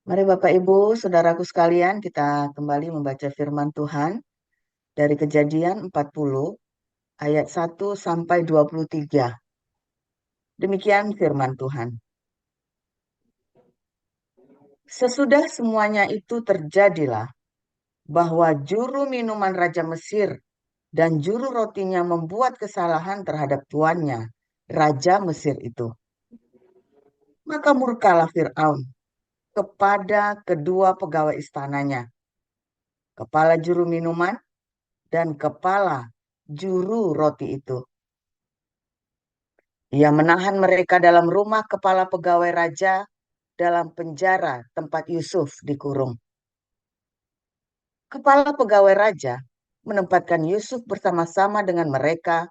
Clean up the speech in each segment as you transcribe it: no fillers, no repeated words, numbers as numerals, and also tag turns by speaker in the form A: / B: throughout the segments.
A: Mari Bapak Ibu, saudaraku sekalian, kita kembali membaca firman Tuhan dari Kejadian 40 ayat 1 sampai 23. Demikian firman Tuhan. Sesudah semuanya itu terjadilah bahwa juru minuman Raja Mesir dan juru rotinya membuat kesalahan terhadap tuannya, Raja Mesir itu. Maka murkalah Fir'aun kepada kedua pegawai istananya, kepala juru minuman dan kepala juru roti itu. Ia menahan mereka dalam rumah kepala pegawai raja dalam penjara tempat Yusuf dikurung. Kepala pegawai raja menempatkan Yusuf bersama-sama dengan mereka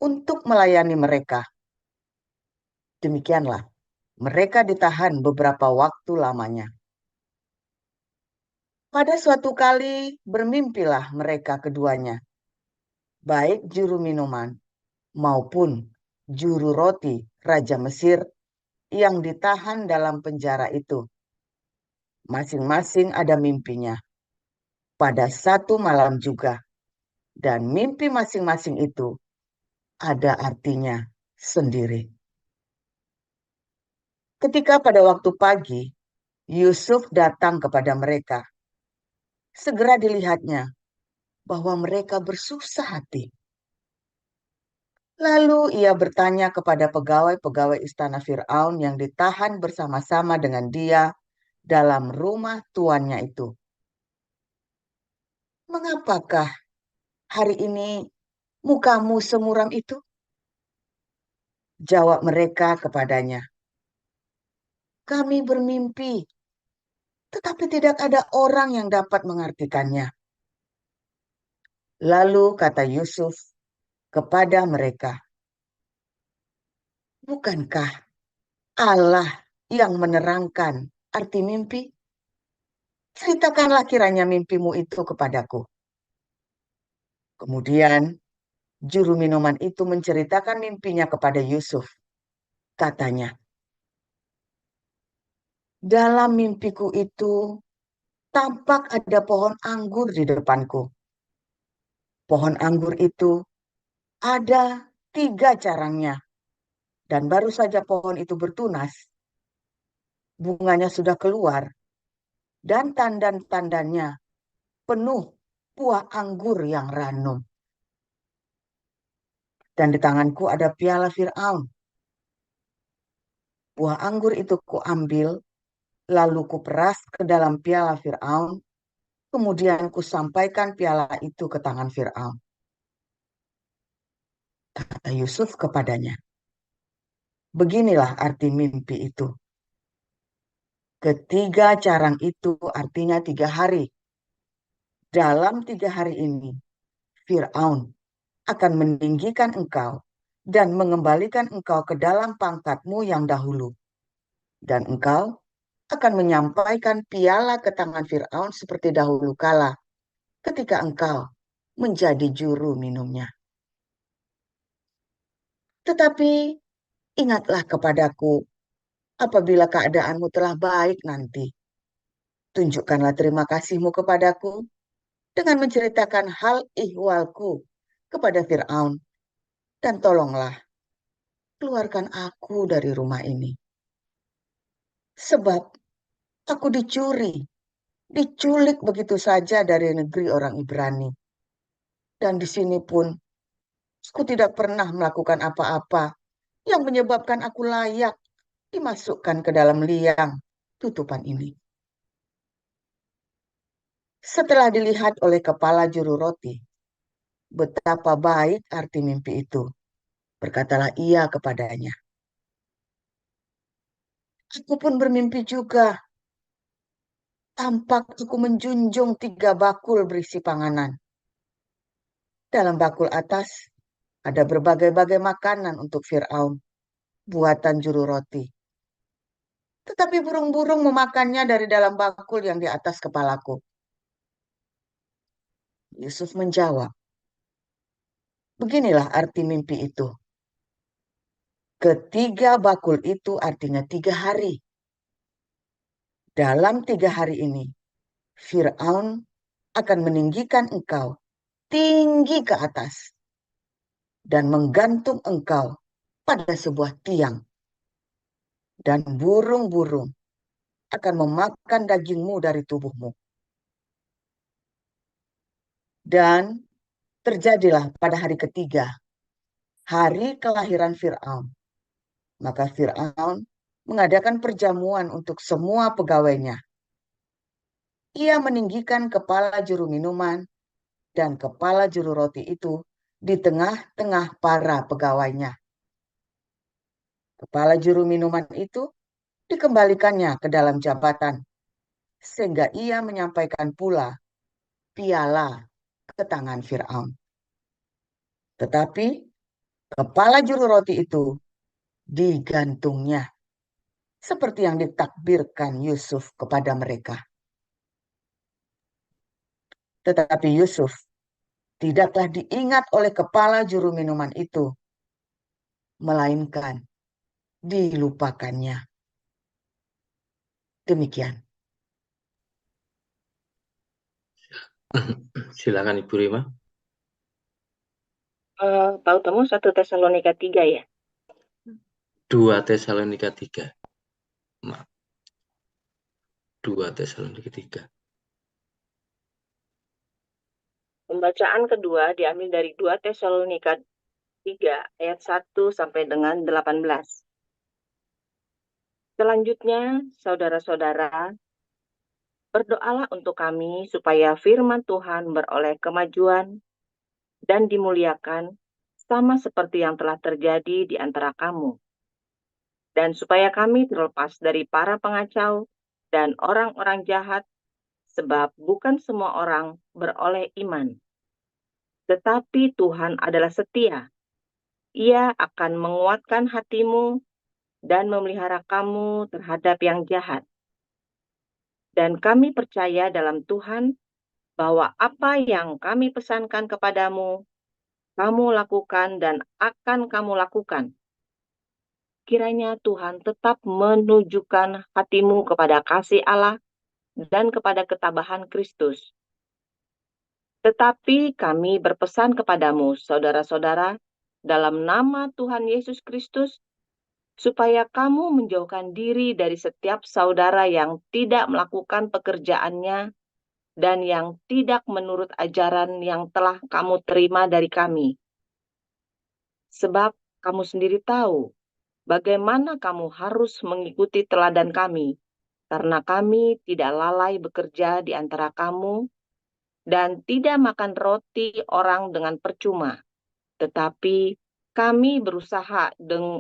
A: untuk melayani mereka. Demikianlah, mereka ditahan beberapa waktu lamanya. Pada suatu kali bermimpilah mereka keduanya, baik juru minuman maupun juru roti Raja Mesir yang ditahan dalam penjara itu. Masing-masing ada mimpinya pada satu malam juga. Dan mimpi masing-masing itu ada artinya sendiri. Ketika pada waktu pagi, Yusuf datang kepada mereka. Segera dilihatnya bahwa mereka bersusah hati. Lalu ia bertanya kepada pegawai-pegawai istana Fir'aun yang ditahan bersama-sama dengan dia dalam rumah tuannya itu. Mengapakah hari ini mukamu semuram itu? Jawab mereka kepadanya. Kami bermimpi, tetapi tidak ada orang yang dapat mengartikannya. Lalu kata Yusuf kepada mereka, bukankah Allah yang menerangkan arti mimpi? Ceritakanlah kiranya mimpimu itu kepadaku. Kemudian juru minuman itu menceritakan mimpinya kepada Yusuf. Katanya, dalam mimpiku itu tampak ada pohon anggur di depanku. Pohon anggur itu ada 3 carangnya. Dan baru saja pohon itu bertunas, bunganya sudah keluar, dan tandan-tandannya penuh buah anggur yang ranum. Dan di tanganku ada piala Fir'aun. Buah anggur itu kuambil, lalu kuperas ke dalam piala Fir'aun, kemudian kusampaikan piala itu ke tangan Fir'aun. Kata Yusuf kepadanya, beginilah arti mimpi itu. Ketiga carang itu artinya 3 hari. Dalam 3 hari ini, Fir'aun akan meninggikan engkau dan mengembalikan engkau ke dalam pangkatmu yang dahulu. Dan engkau akan menyampaikan piala ke tangan Fir'aun seperti dahulu kala ketika engkau menjadi juru minumnya. Tetapi ingatlah kepadaku apabila keadaanmu telah baik nanti. Tunjukkanlah terima kasihmu kepadaku dengan menceritakan hal ihwalku kepada Fir'aun. Dan tolonglah keluarkan aku dari rumah ini. Sebab aku diculik begitu saja dari negeri orang Ibrani. Dan di sini pun aku tidak pernah melakukan apa-apa yang menyebabkan aku layak dimasukkan ke dalam liang tutupan ini. Setelah dilihat oleh kepala juru roti, betapa baik arti mimpi itu, berkatalah ia kepadanya. Aku pun bermimpi juga. Tampak aku menjunjung 3 bakul berisi panganan. Dalam bakul atas ada berbagai-bagai makanan untuk Fir'aun, buatan juru roti. Tetapi burung-burung memakannya dari dalam bakul yang di atas kepalaku. Yusuf menjawab, beginilah arti mimpi itu. Ketiga bakul itu artinya 3 hari. Dalam 3 hari ini, Fir'aun akan meninggikan engkau tinggi ke atas dan menggantung engkau pada sebuah tiang. Dan burung-burung akan memakan dagingmu dari tubuhmu. Dan terjadilah pada hari ketiga, hari kelahiran Fir'aun. Maka Fir'aun mengadakan perjamuan untuk semua pegawainya. Ia meninggikan kepala juru minuman dan kepala juru roti itu di tengah-tengah para pegawainya. Kepala juru minuman itu dikembalikannya ke dalam jabatan, sehingga ia menyampaikan pula piala ke tangan Fir'aun. Tetapi kepala juru roti itu digantungnya, seperti yang ditakbirkan Yusuf kepada mereka. Tetapi Yusuf tidaklah diingat oleh kepala juru minuman itu, melainkan dilupakannya. Demikian.
B: Silakan Ibu Rima.
C: Pak Utomo 1 Tesalonika 3 ya?
B: 2 Tesalonika 3. Maaf. 2 Tesalonika 3.
C: Pembacaan kedua diambil dari 2 Tesalonika 3 ayat 1 sampai dengan 18. Selanjutnya, saudara-saudara, berdoalah untuk kami supaya firman Tuhan beroleh kemajuan dan dimuliakan sama seperti yang telah terjadi di antara kamu. Dan supaya kami terlepas dari para pengacau dan orang-orang jahat, sebab bukan semua orang beroleh iman. Tetapi Tuhan adalah setia. Ia akan menguatkan hatimu dan memelihara kamu terhadap yang jahat. Dan kami percaya dalam Tuhan bahwa apa yang kami pesankan kepadamu, kamu lakukan dan akan kamu lakukan. Kiranya Tuhan tetap menunjukkan hatimu kepada kasih Allah dan kepada ketabahan Kristus. Tetapi kami berpesan kepadamu, saudara-saudara, dalam nama Tuhan Yesus Kristus, supaya kamu menjauhkan diri dari setiap saudara yang tidak melakukan pekerjaannya dan yang tidak menurut ajaran yang telah kamu terima dari kami. Sebab kamu sendiri tahu bagaimana kamu harus mengikuti teladan kami, karena kami tidak lalai bekerja di antara kamu dan tidak makan roti orang dengan percuma, tetapi kami berusaha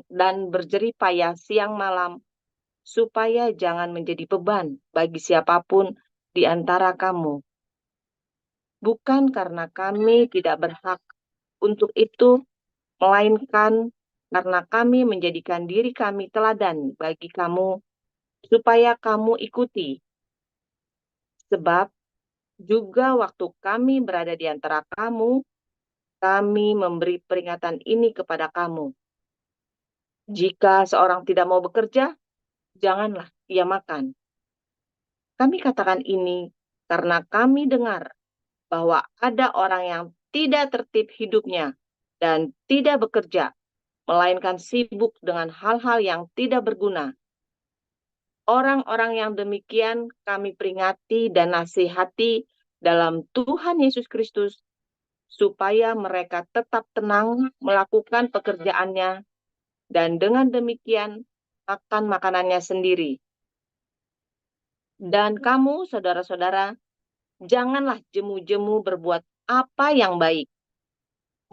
C: dan berjerih payah siang malam, supaya jangan menjadi beban bagi siapapun di antara kamu. Bukan karena kami tidak berhak untuk itu, melainkan karena kami menjadikan diri kami teladan bagi kamu, supaya kamu ikuti. Sebab juga waktu kami berada di antara kamu, kami memberi peringatan ini kepada kamu. Jika seorang tidak mau bekerja, janganlah ia makan. Kami katakan ini karena kami dengar bahwa ada orang yang tidak tertib hidupnya dan tidak bekerja, melainkan sibuk dengan hal-hal yang tidak berguna. Orang-orang yang demikian kami peringati dan nasihati dalam Tuhan Yesus Kristus, supaya mereka tetap tenang melakukan pekerjaannya, dan dengan demikian makan makanannya sendiri. Dan kamu, saudara-saudara, janganlah jemu-jemu berbuat apa yang baik.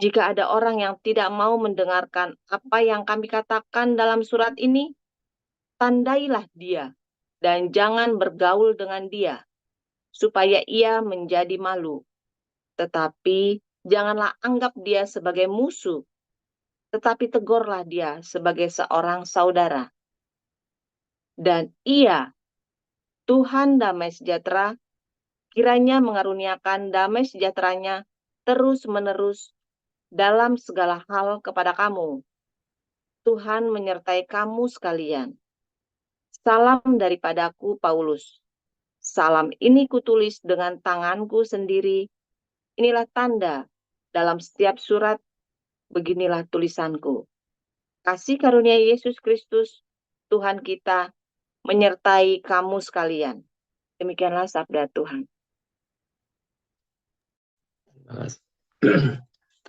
C: Jika ada orang yang tidak mau mendengarkan apa yang kami katakan dalam surat ini, tandailah dia dan jangan bergaul dengan dia, supaya ia menjadi malu. Tetapi janganlah anggap dia sebagai musuh, tetapi tegurlah dia sebagai seorang saudara. Dan ia, Tuhan damai sejahtera, kiranya mengaruniakan damai sejahteranya terus-menerus dalam segala hal kepada kamu. Tuhan menyertai kamu sekalian. Salam daripadaku, Paulus. Salam ini kutulis dengan tanganku sendiri. Inilah tanda dalam setiap surat, beginilah tulisanku. Kasih karunia Yesus Kristus, Tuhan kita, menyertai kamu sekalian. Demikianlah sabda Tuhan.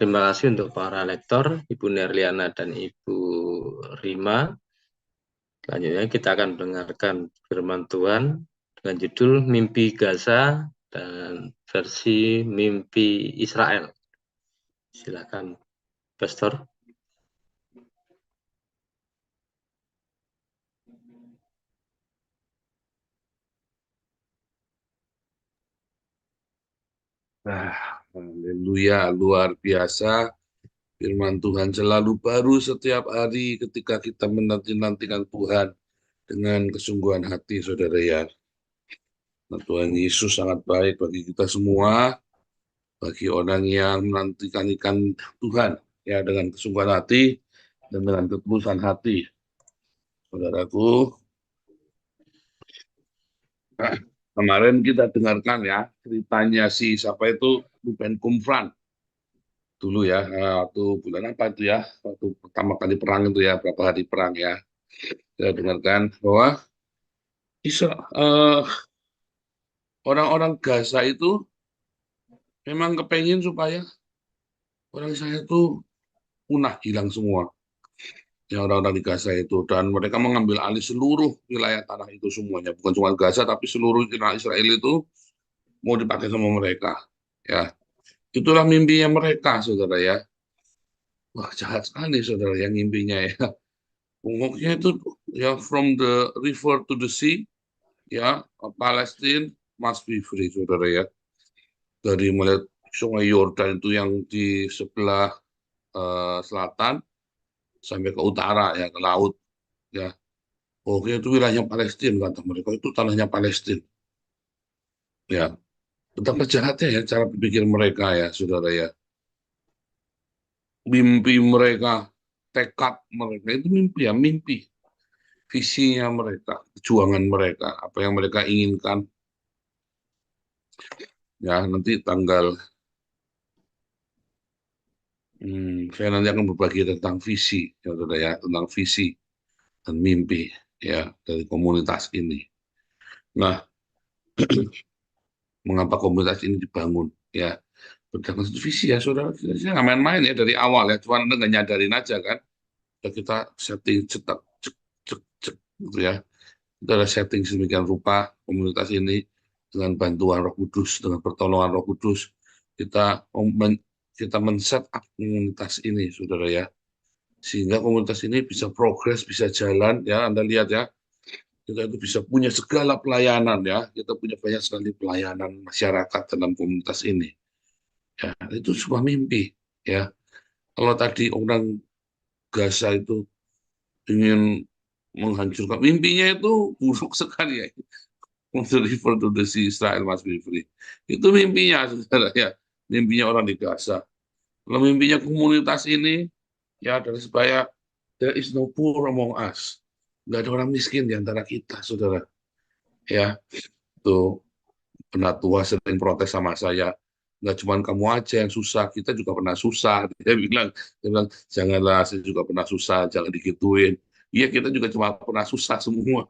B: Terima kasih untuk para lektor, Ibu Nerliana dan Ibu Rima. Selanjutnya kita akan mendengarkan firman Tuhan dengan judul Mimpi Gaza dan versi Mimpi Israel. Silakan, Pastor.
D: Haleluya, luar biasa. Firman Tuhan selalu baru setiap hari ketika kita menanti-nantikan Tuhan dengan kesungguhan hati, saudara ya. Nah, Tuhan Yesus sangat baik bagi kita semua, bagi orang yang menantikan Tuhan ya dengan kesungguhan hati dan dengan ketulusan hati. Saudaraku, kemarin kita dengarkan ya ceritanya si siapa itu Ruben Kumfran dulu ya, waktu bulan apa itu ya, waktu pertama kali perang itu ya, berapa hari perang ya, kita dengarkan bahwa orang-orang Gaza itu memang kepengen supaya orang Israel itu punah, hilang semua ya, orang-orang di Gaza itu, dan mereka mengambil alih seluruh wilayah tanah itu semuanya, bukan cuma Gaza tapi seluruh wilayah Israel itu mau dipakai sama mereka ya. Itulah mimpinya mereka, saudara ya. Wah, jahat sekali, saudara, yang mimpinya ya. Pokoknya itu ya, from the river to the sea, ya, Palestine must be free, saudara ya. Dari mulai Sungai Yordan itu yang di sebelah selatan sampai ke utara ya, ke laut ya. Pokoknya itu wilayahnya Palestina, kata mereka, itu tanahnya Palestina. Ya, betapa jahatnya ya cara berpikir mereka ya, saudara ya. Mimpi mereka, tekad mereka itu mimpi ya, mimpi. Visinya mereka, perjuangan mereka, apa yang mereka inginkan. Ya, nanti tanggal saya nanti akan berbagi tentang visi, ya, saudara ya, tentang visi dan mimpi ya dari komunitas ini. Nah, mengapa komunitas ini dibangun? Ya, berdasarkan visi ya, saudara. Saya nggak main-main ya dari awal ya, cuma Anda nggak nyadarin aja kan. Kita setting cetak, cek, cek, cek, gitu ya. Kita ada setting sedemikian rupa komunitas ini dengan bantuan Roh Kudus, dengan pertolongan Roh Kudus, kita men-set up komunitas ini, saudara ya, sehingga komunitas ini bisa progres, bisa jalan ya. Anda lihat ya, kita itu bisa punya segala pelayanan ya, kita punya banyak sekali pelayanan masyarakat dalam komunitas ini ya. Itu sebuah mimpi ya. Kalau tadi orang Gaza itu ingin menghancurkan, mimpinya itu buruk sekali ya. Untuk river to the sea, Israel must be free. Itu mimpinya, saudara ya. Mimpinya orang di Gaza. Kalau mimpinya komunitas ini, ya adalah supaya there is no poor among us. Nggak ada orang miskin di antara kita, saudara. Ya, tuh penatua sering protes sama saya. Nggak cuma kamu aja yang susah, kita juga pernah susah. Dia bilang, janganlah, saya juga pernah susah, jangan digituin. Iya, kita juga cuma pernah susah semua.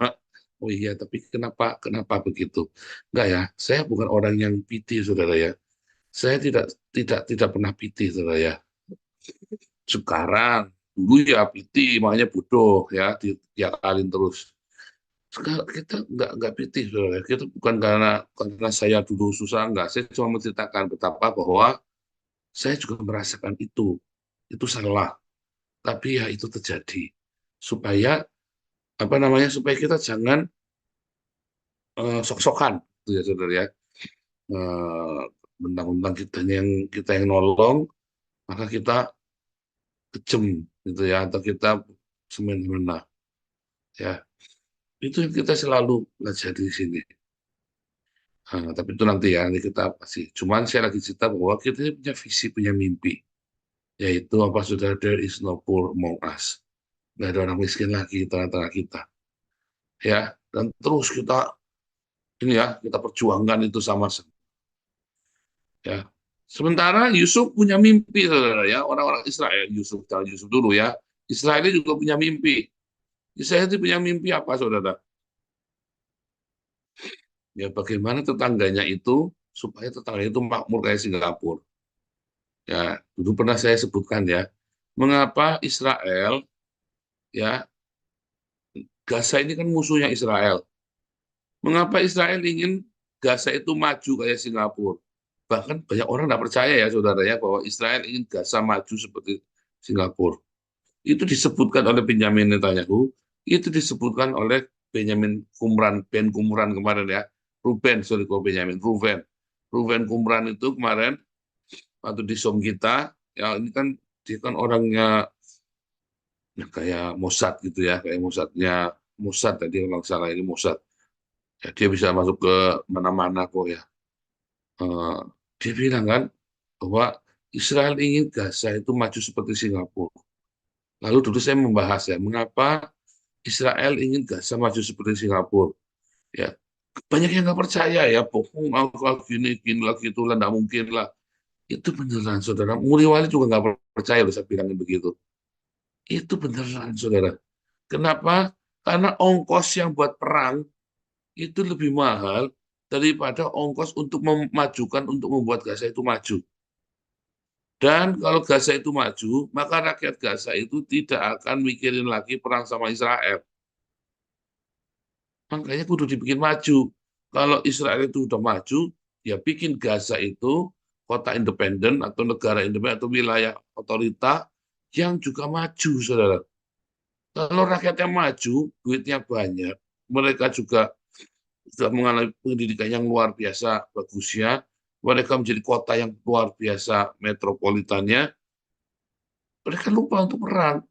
D: Oh iya, tapi kenapa begitu? Enggak ya, saya bukan orang yang piti, saudara ya. Saya tidak pernah piti, saudara ya. Sekarang, dulu ya piti, makanya bodoh ya, diakalin terus. Sekarang kita enggak piti, saudara. Kita bukan karena saya dulu susah, enggak. Saya cuma menceritakan betapa bahwa saya juga merasakan itu. Itu salah. Tapi ya itu terjadi. Supaya supaya kita jangan sok-sokan, gitu ya, saudara ya. Mentang-mentang kita yang nolong, maka kita kejem, gitu ya, atau kita semena-mena, ya. Itu yang kita selalu pelajari di sini. Nah, tapi itu nanti ya, nanti kita pasti. Cuman saya lagi cerita bahwa kita punya visi, punya mimpi, yaitu apa, saudara? There is no poor among us. Nggak ada orang miskin lagi di tengah-tengah kita. Ya, dan terus kita ini ya, kita perjuangkan itu sama-sama. Ya. Sementara Yusuf punya mimpi, saudara ya, orang-orang Israel, Yusuf, jangan Yusuf dulu ya. Israel juga punya mimpi. Israel itu punya mimpi apa, saudara? Ya, bagaimana tetangganya itu supaya tetangganya itu makmur kayak Singapura. Ya, dulu pernah saya sebutkan ya, mengapa Israel, ya, Gaza ini kan musuhnya Israel. Mengapa Israel ingin Gaza itu maju kayak Singapura? Bahkan banyak orang tidak percaya ya saudara ya bahwa Israel ingin Gaza maju seperti Singapura. Itu disebutkan oleh Benjamin Netanyahu, itu disebutkan oleh Benjamin Qumran, Ben Qumran kemarin ya. Ruben, sorry kok Benjamin, Ruben Qumran itu kemarin waktu di Som kita, ya ini kan dia kan orangnya ya, kayak Mossad gitu ya, kayak Mossad tadi kalau salah ini Mossad. Ya, dia bisa masuk ke mana-mana kok ya. Eh, dia bilang kan bahwa Israel ingin Gaza itu maju seperti Singapura. Lalu dulu saya membahas ya, mengapa Israel ingin Gaza maju seperti Singapura. Ya, banyak yang nggak percaya ya, bohong, gini, gini lagi itu lah, nggak mungkin lah. Itu beneran, saudara. Muri Wali juga nggak percaya loh saya bilangin begitu. Itu beneran, saudara. Kenapa? Karena ongkos yang buat perang itu lebih mahal daripada ongkos untuk memajukan, untuk membuat Gaza itu maju. Dan kalau Gaza itu maju, maka rakyat Gaza itu tidak akan mikirin lagi perang sama Israel. Makanya kudu dibikin maju. Kalau Israel itu udah maju, ya bikin Gaza itu kota independen atau negara independen atau wilayah otorita yang juga maju, saudara. Kalau rakyatnya maju, duitnya banyak, mereka juga sudah mengalami pendidikan yang luar biasa bagusnya, mereka menjadi kota yang luar biasa metropolitannya, mereka lupa untuk perang.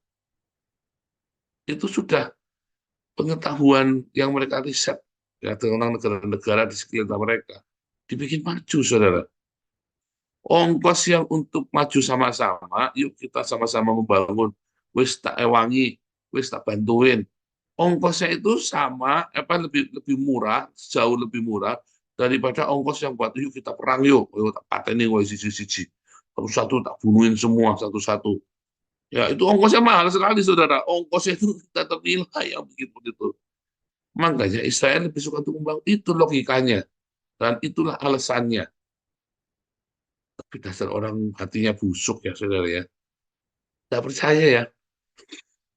D: Itu sudah pengetahuan yang mereka riset ya tentang negara-negara di sekitar mereka. Dibikin maju, saudara. Ongkos yang untuk maju sama-sama, yuk kita sama-sama membangun. Wis tak ewangi, wis tak bantuin. Ongkosnya itu sama, apa lebih lebih murah, jauh lebih murah daripada ongkos yang buat yuk kita perang yuk tak pateni woi siji-siji. Satu-satu tak bunuhin semua satu-satu. Ya itu ongkosnya mahal sekali saudara. Ongkosnya itu kita ternilai yang begitu-begitu. Makanya Israel lebih suka untuk membangun. Itu logikanya. Dan itulah alasannya. Tapi dasar orang hatinya busuk ya saudara ya. Tidak percaya ya.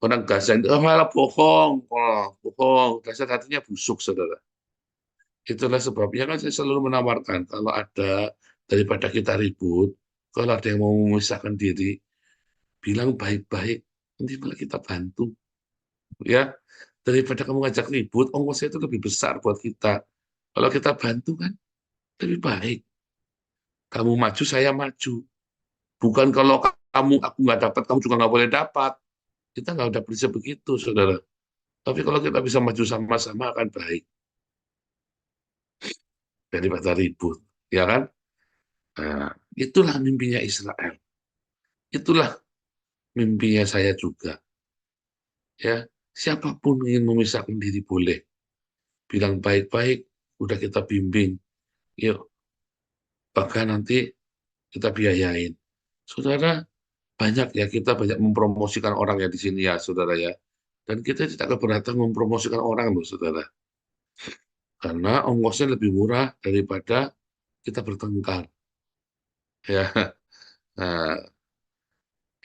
D: Orang Gaza itu malah bohong. Oh, bohong. Dasar hatinya busuk saudara. Itulah sebabnya kan saya selalu menawarkan kalau ada daripada kita ribut, kalau ada yang mau memisahkan diri, bilang baik-baik, nanti malah kita bantu, ya. Daripada kamu ngajak ribut, ongkosnya itu lebih besar buat kita. Kalau kita bantu kan lebih baik. Kamu maju, saya maju. Bukan kalau kamu aku nggak dapat, kamu juga nggak boleh dapat. Kita nggak udah bisa begitu, saudara. Tapi kalau kita bisa maju sama-sama akan baik daripada ribut, ya kan? Nah, itulah mimpinya Israel. Itulah mimpinya saya juga. Ya, siapapun ingin memisahkan diri boleh. Bilang baik-baik, udah kita bimbing. Yuk, bahkan nanti kita biayain. Saudara, banyak ya kita banyak mempromosikan orang ya di sini ya, saudara ya. Dan kita tidak keberatan mempromosikan orang loh, saudara. Karena ongkosnya lebih murah daripada kita bertengkar. Ya, nah,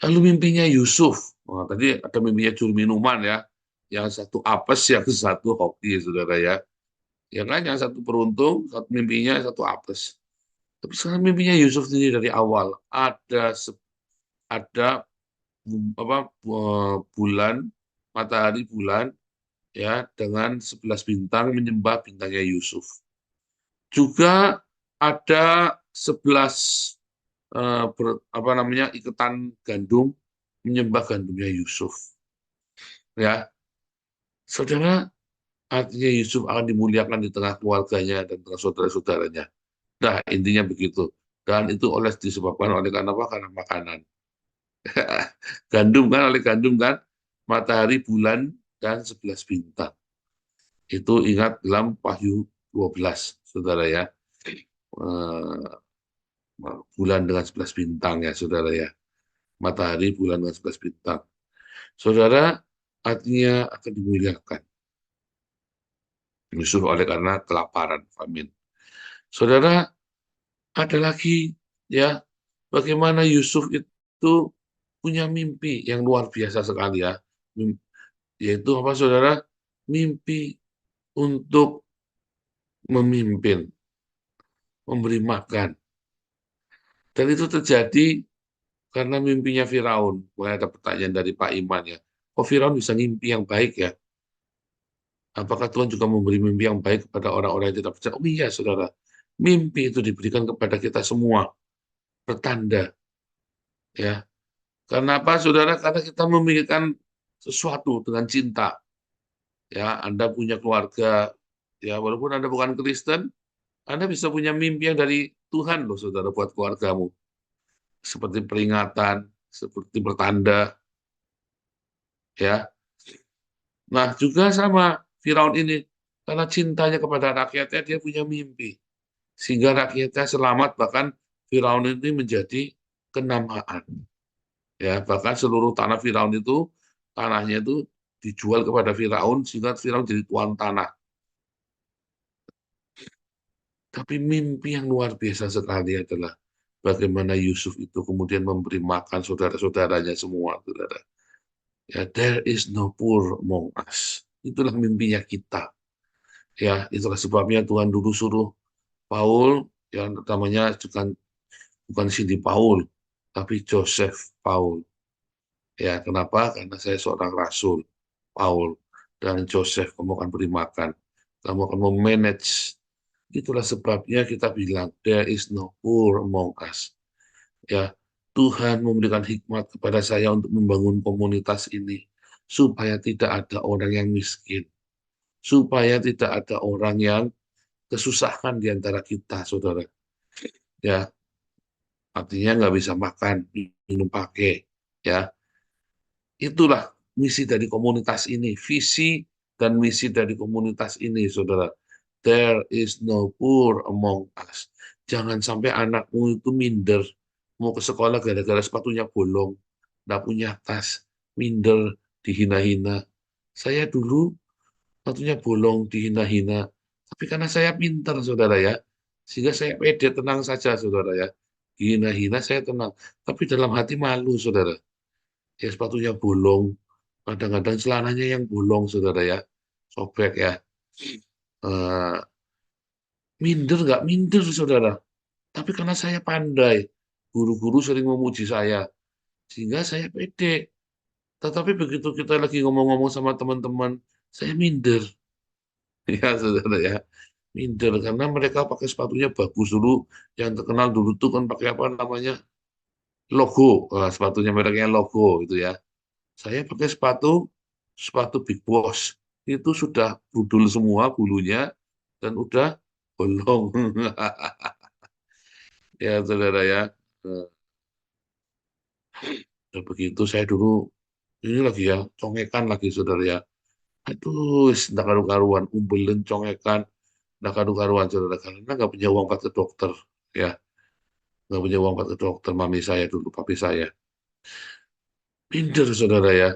D: lalu mimpinya Yusuf. Oh, tadi ada mimpinya juru minuman ya. Yang satu apes, yang satu hoki, saudara ya. Ya kan, yang satu beruntung, satu mimpinya, satu apes. Tapi sekarang mimpinya Yusuf ini dari awal. Ada apa bulan, matahari bulan, ya dengan 11 bintang menyembah bintangnya Yusuf. Juga ada 11 apa namanya iketan gandum menyembah gandumnya Yusuf. Ya, saudara, artinya Yusuf akan dimuliakan di tengah keluarganya dan tengah saudara-saudaranya. Nah, intinya begitu. Dan itu disebabkan oleh karena apa? Karena makanan. Gandum kan, oleh gandum kan, matahari, bulan, dan 11 bintang. Itu ingat dalam Wahyu 12, saudara ya. Eh, bulan dengan 11 bintang ya, saudara ya. Matahari, bulan dengan 11 bintang. Saudara, artinya akan dimuliakan. Yusuf oleh karena kelaparan, famine. Saudara, ada lagi ya, bagaimana Yusuf itu punya mimpi yang luar biasa sekali ya. Yaitu apa saudara? Mimpi untuk memimpin, memberi makan. Dan itu terjadi karena mimpinya Firaun. Mulai ada pertanyaan dari Pak Iman ya. Kok Firaun bisa mimpi yang baik ya? Apakah Tuhan juga memberi mimpi yang baik kepada orang-orang yang tidak percaya? Oh iya, saudara. Mimpi itu diberikan kepada kita semua. Bertanda. Ya. Karena apa, saudara? Karena kita memikirkan sesuatu dengan cinta. Ya, Anda punya keluarga. Ya, walaupun Anda bukan Kristen, Anda bisa punya mimpi yang dari Tuhan loh, saudara, buat keluargamu. Seperti peringatan, seperti bertanda. Ya. Nah, juga sama Firaun ini. Karena cintanya kepada rakyatnya, dia punya mimpi. Sehingga rakyatnya selamat, bahkan Firaun ini menjadi kenamaan. Ya, bahkan seluruh tanah Firaun itu, tanahnya itu dijual kepada Firaun, sehingga Firaun jadi tuan tanah. Tapi mimpi yang luar biasa sekali adalah bagaimana Yusuf itu kemudian memberi makan saudara-saudaranya semua, saudara. Ya, there is no poor among us. Itulah mimpinya kita. Ya, itulah sebabnya Tuhan dulu suruh Paul, yang namanya bukan Cindy Paul, tapi Joseph Paul. Ya, kenapa? Karena saya seorang rasul, Paul, dan Joseph, kamu akan beri makan, kamu akan memanage. Itulah sebabnya kita bilang, there is no poor among us. Ya, Tuhan memberikan hikmat kepada saya untuk membangun komunitas ini, supaya tidak ada orang yang miskin, supaya tidak ada orang yang kesusahan di antara kita, saudara. Ya, artinya nggak bisa makan, minum pakai. Ya, itulah misi dari komunitas ini, visi dan misi dari komunitas ini, saudara. There is no poor among us. Jangan sampai anakmu itu minder, mau ke sekolah gara-gara sepatunya bolong, nggak punya tas, minder, dihina-hina. Saya dulu sepatunya bolong, dihina-hina, tapi karena saya pintar, saudara ya, sehingga saya pede, tenang saja, saudara ya. Dihina-hina saya tenang, tapi dalam hati malu, saudara. Ya sepatunya bolong, kadang-kadang celananya yang bolong, saudara ya, sobek ya. Eh, minder nggak minder, saudara. Tapi karena saya pandai, guru-guru sering memuji saya, sehingga saya pede. Tetapi begitu kita lagi ngomong-ngomong sama teman-teman, saya minder. Ya, saudara ya. Minder, karena mereka pakai sepatunya bagus dulu. Yang terkenal dulu tuh kan pakai apa namanya? Logo. Nah, sepatunya mereknya logo, itu ya. Saya pakai sepatu Big Boss. Itu sudah budul semua bulunya dan udah bolong. Ya, saudara ya. Dan begitu saya dulu, ini lagi ya, congekan lagi, saudara ya. Aduh, tidak karu-karuan, umbelen congekan, tidak karu-karuan, saudara. Karena nggak punya uang buat ke dokter. Ya, nggak punya uang buat ke dokter, mami saya dulu, papi saya. Pinter, saudara ya.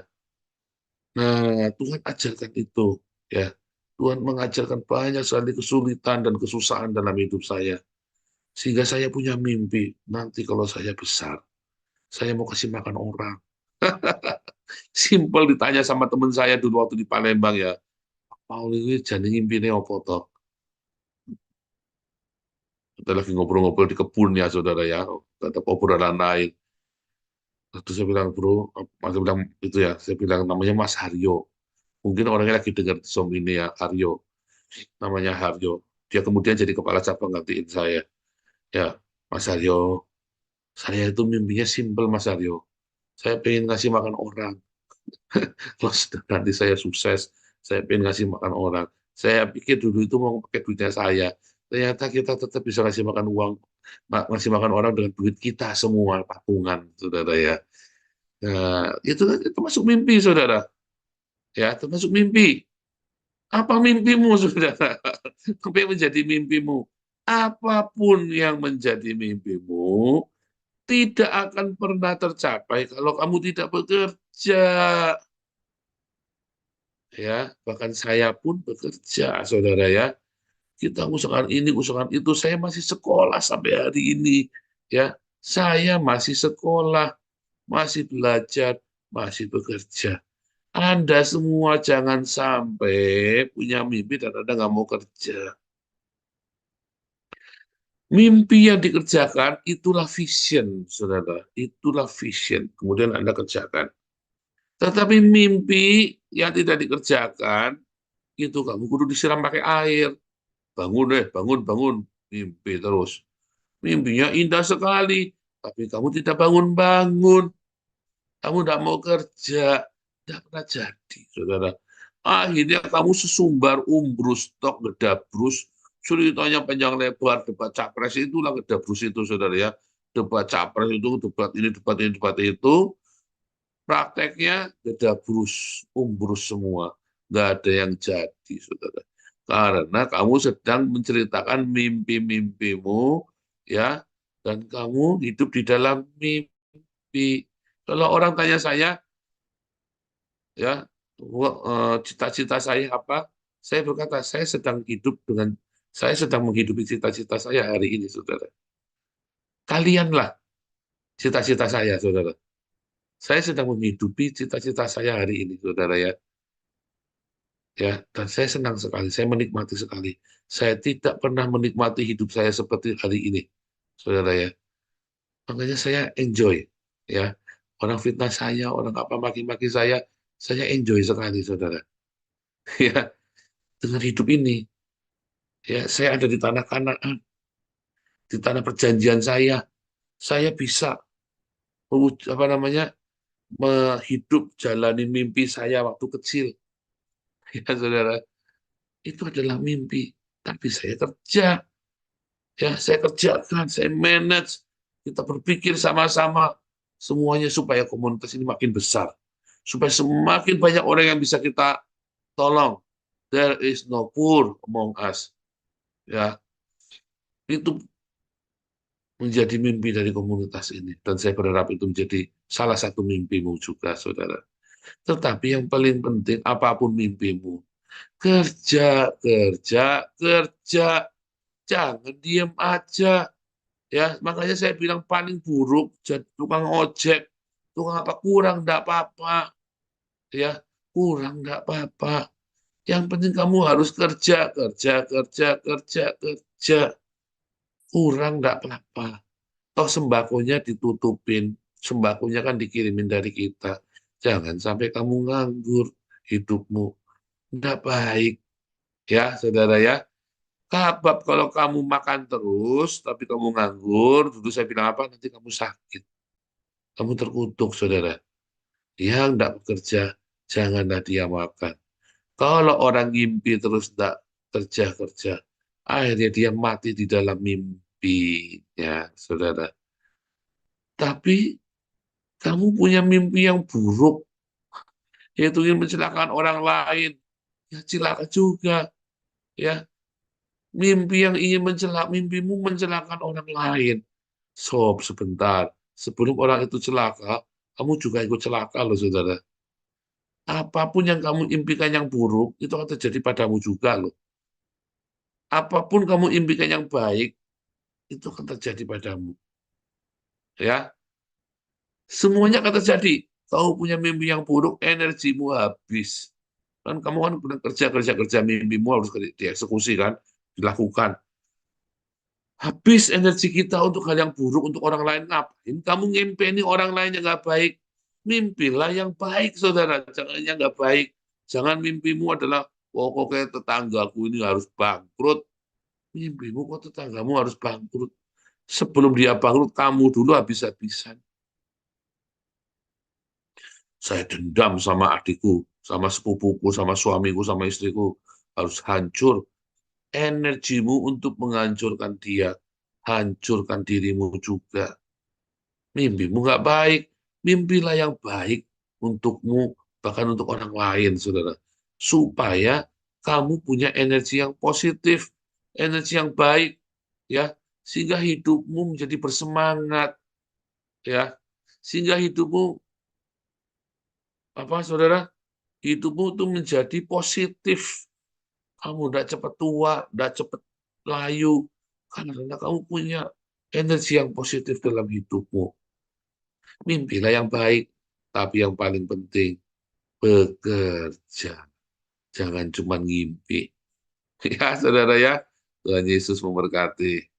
D: Nah, Tuhan ajarkan itu. Ya, Tuhan mengajarkan banyak sekali kesulitan dan kesusahan dalam hidup saya. Sehingga saya punya mimpi, nanti kalau saya besar, saya mau kasih makan orang. Simpel ditanya sama teman saya dulu waktu di Palembang ya, Paul ini jadi ngimpi apa toh? Kita lagi ngobrol-ngobrol di kebun ya, saudara ya, tetap obrolan lain. Terus saya bilang, bro, saya bilang itu ya, saya bilang namanya Mas Haryo. Mungkin orangnya lagi dengar Zoom ini ya, Haryo. Namanya Haryo. Dia kemudian jadi kepala cabang gantiin saya. Ya, Mas Haryo, saya itu mimpinya simpel, Mas Haryo. Saya pengen ngasih makan orang. Kalau nanti saya sukses, saya pengen ngasih makan orang. Saya pikir dulu itu mau pakai duitnya saya. Ternyata kita tetap bisa ngasih makan uang, ngasih makan orang dengan duit kita semua, patungan, saudara ya. Nah, itu masuk mimpi, saudara. Ya, termasuk mimpi. Apa mimpimu, saudara? Apa yang menjadi mimpimu? Apapun yang menjadi mimpimu, tidak akan pernah tercapai kalau kamu tidak bekerja. Ya, bahkan saya pun bekerja, saudara ya. Kita usahakan ini, usahakan itu. Saya masih sekolah sampai hari ini. Ya, saya masih sekolah, masih belajar, masih bekerja. Anda semua jangan sampai punya mimpi dan Anda nggak mau kerja. Mimpi yang dikerjakan itulah vision, saudara. Itulah vision. Kemudian Anda kerjakan. Tetapi mimpi yang tidak dikerjakan, itu kamu kudu disiram pakai air. Bangun deh, bangun, bangun. Mimpi terus. Mimpinya indah sekali, tapi kamu tidak bangun-bangun. Kamu tidak mau kerja. Tidak pernah jadi, saudara. Akhirnya kamu sesumbar umbrus, tok gedabrus, ceritanya panjang lebar, debat capres itulah gedabrus itu, saudara ya. Debat capres itu, debat ini, debat ini, debat itu, prakteknya gedabrus, umbrus semua. Nggak ada yang jadi, saudara. Karena kamu sedang menceritakan mimpi-mimpimu, ya, dan kamu hidup di dalam mimpi. Kalau orang tanya saya, ya, cita-cita saya apa? Saya berkata, saya sedang menghidupi cita-cita saya hari ini, saudara. Kalianlah cita-cita saya, saudara. Saya sedang menghidupi cita-cita saya hari ini, saudara ya. Ya, dan saya senang sekali, saya menikmati sekali. Saya tidak pernah menikmati hidup saya seperti hari ini, saudara ya. Makanya saya enjoy, ya. Orang fitnah saya, orang apa maki-maki saya enjoy sekali, saudara. Ya, dengan hidup ini, ya, saya ada di tanah Kanaan, di tanah perjanjian saya bisa apa namanya, hidup jalani mimpi saya waktu kecil, ya, saudara. Itu adalah mimpi, tapi saya kerja. Ya, saya kerjakan, saya manage, kita berpikir sama-sama semuanya supaya komunitas ini makin besar, supaya semakin banyak orang yang bisa kita tolong. There is no poor among us. Ya, itu menjadi mimpi dari komunitas ini, dan saya berharap itu menjadi salah satu mimpimu juga, saudara. Tetapi yang paling penting, apapun mimpimu, kerja, kerja, kerja, jangan diem aja. Ya, makanya saya bilang paling buruk jadi tukang ojek, tukang apa, kurang enggak apa-apa, ya, kurang enggak apa-apa. Yang penting kamu harus kerja, kerja, kerja, kerja, kerja. Kurang enggak apa-apa. Toh sembakonya ditutupin, sembakonya kan dikirimin dari kita. Jangan sampai kamu nganggur hidupmu. Enggak baik, ya, saudara ya. Kabab kalau kamu makan terus, tapi kamu nganggur, dulu saya bilang apa, nanti kamu sakit. Kamu terkutuk, saudara. Yang tidak bekerja, janganlah dia makan. Kalau orang ngimpi terus tidak kerja-kerja, akhirnya dia mati di dalam mimpinya, saudara. Tapi kamu punya mimpi yang buruk, yaitu ingin mencelakakan orang lain, ya celaka juga. Ya, mimpi yang ingin mimpimu mencelakakan orang lain. Sob, sebentar. Sebelum orang itu celaka, kamu juga ikut celaka loh, saudara. Apapun yang kamu impikan yang buruk, itu akan terjadi padamu juga loh. Apapun kamu impikan yang baik, itu akan terjadi padamu. Ya, semuanya akan terjadi. Kamu punya mimpi yang buruk, energimu habis. Kan kamu kan kerja mimpimu harus dieksekusi kan, dilakukan. Habis energi kita untuk hal yang buruk, untuk orang lain, ngapain kamu ngempeni orang lain yang nggak baik? Mimpilah yang baik, saudara. Jangan yang nggak baik. Jangan mimpimu adalah, pokoknya tetanggaku ini harus bangkrut. Mimpimu kok tetanggamu harus bangkrut. Sebelum dia bangkrut, kamu dulu habis-habisan. Saya dendam sama adikku, sama sepupuku, sama suamiku, sama istriku. Harus hancur. Energimu untuk menghancurkan dia. Hancurkan dirimu juga. Mimpimu nggak baik, mimpilah yang baik untukmu, bahkan untuk orang lain, saudara. Supaya kamu punya energi yang positif, energi yang baik, ya, sehingga hidupmu menjadi bersemangat, ya, sehingga hidupmu apa, saudara, hidupmu itu menjadi positif. Kamu tidak cepat tua, tidak cepat layu, karena kamu punya energi yang positif dalam hidupmu. Mimpilah yang baik, tapi yang paling penting, bekerja. Jangan cuma ngimpi. Ya, saudara ya. Tuhan Yesus memberkati.